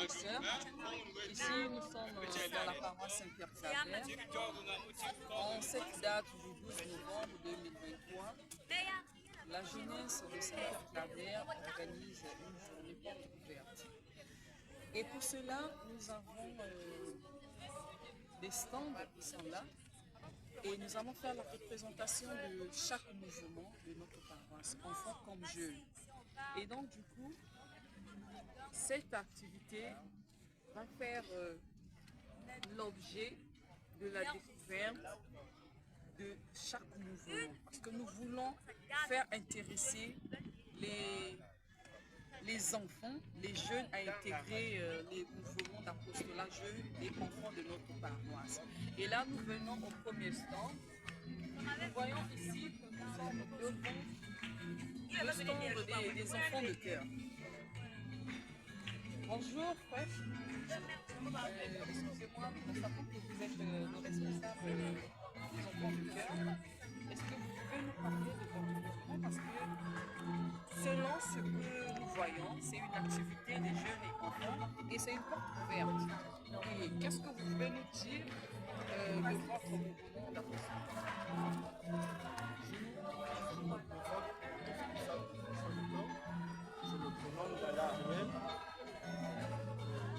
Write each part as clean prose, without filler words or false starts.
et sœurs. Ici, nous sommes dans la paroisse Saint-Pierre Xavier. En cette date du 12 novembre 2023, la jeunesse de Saint-Pierre Xavier organise une journée porte ouverte. Et pour cela, nous avons des stands qui sont là. Et nous allons faire la représentation de chaque mouvement de notre paroisse, enfants comme jeunes. Et donc, du coup, cette activité va faire l'objet de la découverte de chaque mouvement. Parce que nous voulons faire intéresser les enfants, les jeunes à intégrer les mouvements d'apostolat jeunes et enfants de notre paroisse. Et là, nous venons au premier stand. Nous voyons ici que nous sommes devant le stand des enfants de cœur. Bonjour, frère. Excusez-moi, nous constatons que vous êtes le responsable des enfants de cœur. Est-ce que vous pouvez nous parler de votre mouvement? Parce que selon ce que nous voyons, c'est une activité des jeunes et enfants et c'est une porte ouverte. Et qu'est-ce que vous pouvez nous dire de votre mouvement d'apostolat? Je me prénomme Dala Ariel.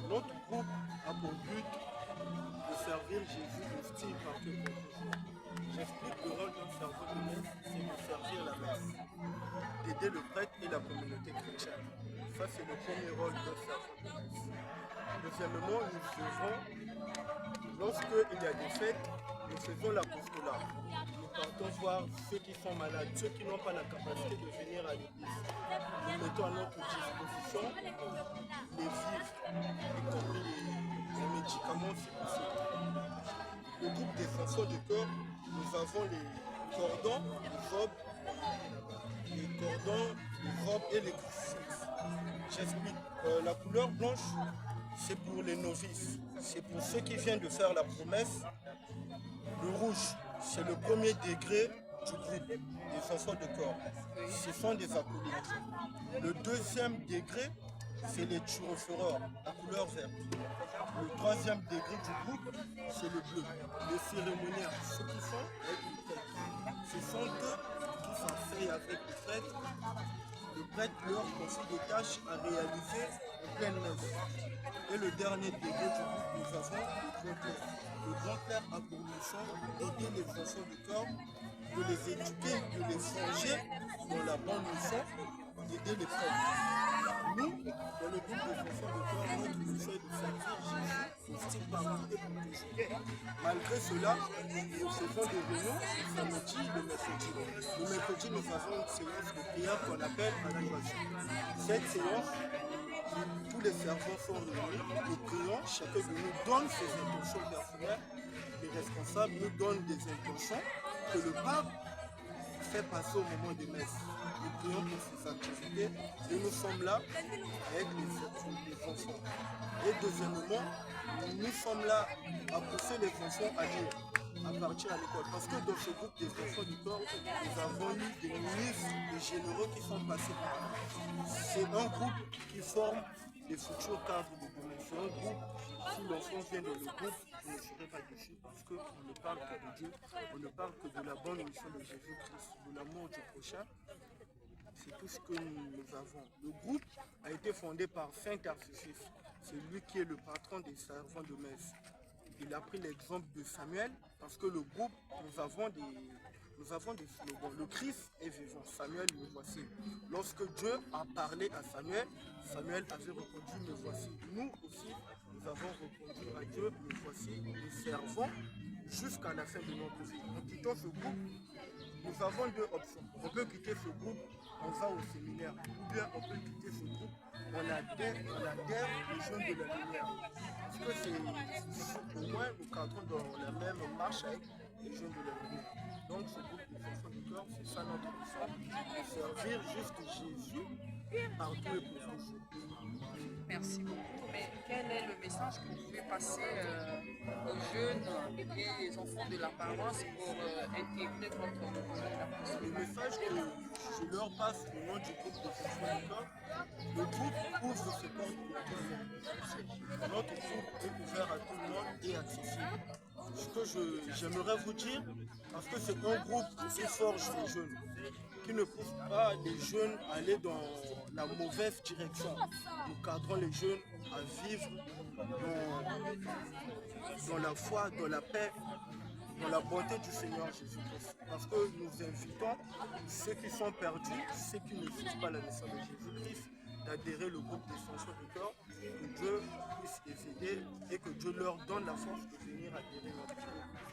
Notre groupe a pour but de servir Jésus de style par quelque chose. J'explique le rôle d'un serveur de messe, c'est de servir la messe, d'aider le prêtre et la communauté chrétienne. Ça, c'est le premier rôle d'un serveur de messe. Deuxièmement, nous faisons, lorsqu'il y a des fêtes, nous faisons l'apostolat. Nous partons voir ceux qui sont malades, ceux qui n'ont pas la capacité de venir à l'église. Nous mettons à notre disposition les vivres, y compris les médicaments si possible. Le groupe des enfants de cœur, nous avons les cordons, les robes et les crucifix. J'explique. La couleur blanche, c'est pour les novices, c'est pour ceux qui viennent de faire la promesse. Le rouge, c'est le premier degré du groupe des enfants de corps. Ce sont des acolytes. Le deuxième degré, c'est les turophoreurs, à couleur verte. Le troisième degré du groupe, c'est le bleu. Les cérémoniaires, ceux qui sont avec le prêtre. Ce sont eux qui s'enseignent avec le prêtre. Le prêtre leur confie des tâches à réaliser en pleine messe. Et le dernier degré du groupe, nous avons le grand clerc. Le grand clerc a pour mission d'aider les enfants du corps, de les éduquer, de les forger dans la bonne mission, d'aider les prêtres. Nous, dans le groupe des enfants de corps, notre mission est de servir Jésus au style parlementaire pour toujours. Malgré cela, nous faisons des réunions le samedi, le mercredi. Le mercredi, nous faisons une séance de prière qu'on appelle adoration. Cette séance, tous les servants sont réunis, nous prions, chacun de nous donne ses intentions personnelles. Les responsables nous donnent des intentions que le pape fait passer au moment des messes. Nous prions pour ces activités et nous sommes là avec les enfants. Et deuxièmement, nous sommes là à pousser les enfants à lire, à partir à l'école. Parce que dans ce groupe des enfants du corps, nous avons eu des ministres, des généraux qui sont passés par là. C'est un groupe qui forme les futurs cadres de domaine. C'est un groupe, si l'enfant vient dans le groupe, vous ne serez pas déçus parce qu'on ne parle que de Dieu, on ne parle que de la bonne mission de Jésus-Christ, de l'amour du prochain. C'est tout ce que nous avons. Le groupe a été fondé par Saint Tarcisius. C'est lui qui est le patron des servants de messe. Il a pris l'exemple de Samuel parce que le groupe, nous avons des slogans. Le Christ est vivant. Samuel, me voici. Lorsque Dieu a parlé à Samuel, Samuel avait répondu, me voici. Nous aussi, nous avons répondu à Dieu, me voici. Nous servons jusqu'à la fin de notre vie. En quittant ce groupe, nous avons deux options. On peut quitter ce groupe, on va au séminaire. Ou bien on peut quitter ce groupe, on adhère les jeunes de la lumière. Parce que c'est au moins nous cadrons dans la même marche avec les jeunes de la lumière. Donc ce groupe des enfants du corps, c'est ça notre mission, de servir juste Jésus partout et pour toujours. Merci beaucoup. Mais quel est le message que vous pouvez passer aux jeunes et bien les enfants de la paroisse pour intégrer votre mouvement d'apostolat? Le message que je leur passe au nom du groupe des enfants du corps, le groupe ouvre ses portes pour tout le monde. j'aimerais vous dire, parce que c'est un groupe qui forge les jeunes, qui ne pousse pas les jeunes à aller dans la mauvaise direction. Nous cadrons les jeunes à vivre dans la foi, dans la paix, dans la bonté du Seigneur Jésus-Christ. Parce que nous invitons ceux qui sont perdus, ceux qui ne vivent pas la naissance de Jésus-Christ, d'adhérer le groupe d'extension du corps, que Dieu puisse les aider et que Dieu leur donne la force de venir adhérer notre groupe.